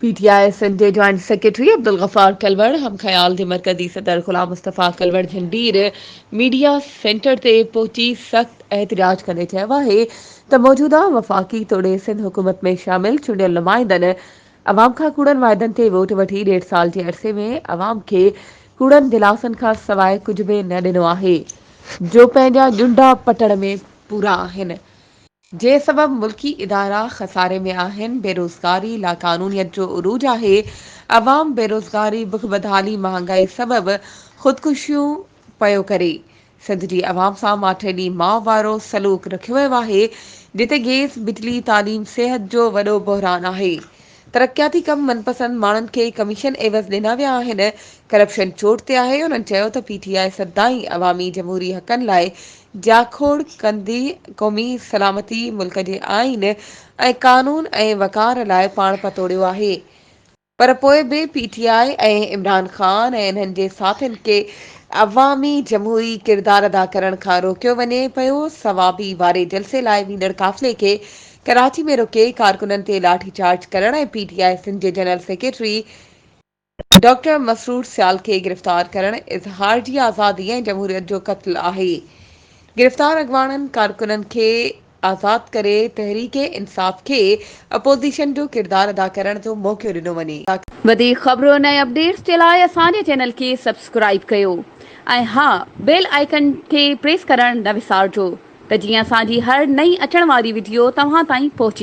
PTI Sindh के joint secretary Abdul Ghaffar कलवड़ हम ख्याल के मरकजी सदर गुलाम मुस्तफ़ा कलवड़ जंडीर मीडिया सेंटर ते पहुंची सख्त एहतजाज कंदे चयो आहे त मौजूदा वफ़ाक़ी तोड़े सिंध हुकूमत में शामिल चूंडियल नुमाइंदनि अवाम खां कूड़नि वाइदनि ते वोट वठी 1.5 साल जे अरसे में अवाम खे कूड़नि दिलासनि खां सवाइ कुझु बि न ॾिनो आहे जो पंहिंजा ॼुंडा पटण में पूरा आहिनि जे सबब मुल्की इदारा खसारे में आहिनि बेरोज़गारी लाक़ानूनियत जो उरूज आहे अवाम बेरोज़गारी बुख बदहाली महांगाई सबब ख़ुदकुशियूं पयो करे सिंध जी अवाम सां माठे ॾींहुं माउ वारो सलूक रखियो वियो आहे जिते गैस बिजली तालीम सिहत जो वॾो बहिरान आहे तरक़ियाती कम मनपसंद माण्हुनि खे कमीशन एवज़ ॾिना विया आहिनि करप्शन चोट ते आहे उन्हनि चयो त पीटीआई सदाईं अवामी जमहूरी हक़नि लाइ जाखोड़ कंदी क़ौमी सलामती मुल्क जे आइन ऐं कानून ऐं वकार लाइ पाण पतोड़ियो आहे पर पोइ बि पीटीआई ऐं इमरान ख़ान ऐं इन्हनि जे साथियुनि खे अवामी जमहूरी किरदार अदा करण खां रोकियो वञे पियो सवाबी वारे जलसे लाइ वेंदड़ काफ़िले खे कराची में रुके कारकुननि ते लाठीचार्ज करण ऐं पीटीआई सिंध जे जनरल सेक्रेटरी डॉक्टर मसरूर सियाल खे गिरफ़्तार करण इज़हार जी आज़ादी ऐं जमहूरियत जो क़त्ल आहे गिरफ़्तार अॻवाननि कारकुननि खे आज़ाद करे तहरीक इंसाफ़ खे अपोज़िशन जो किरदार अदा करण जो मौक़ो ॾिनो वञे वधीक ख़बरुनि ऐं अपडेट्स जे लाइ असांजे चैनल खे सब्सक्राइब कयो ऐं हा बेल आइकन खे प्रेस करण न विसारिजो त जीअं असांजी हर नई अचण वारी वीडियो तव्हां ताईं पहुचे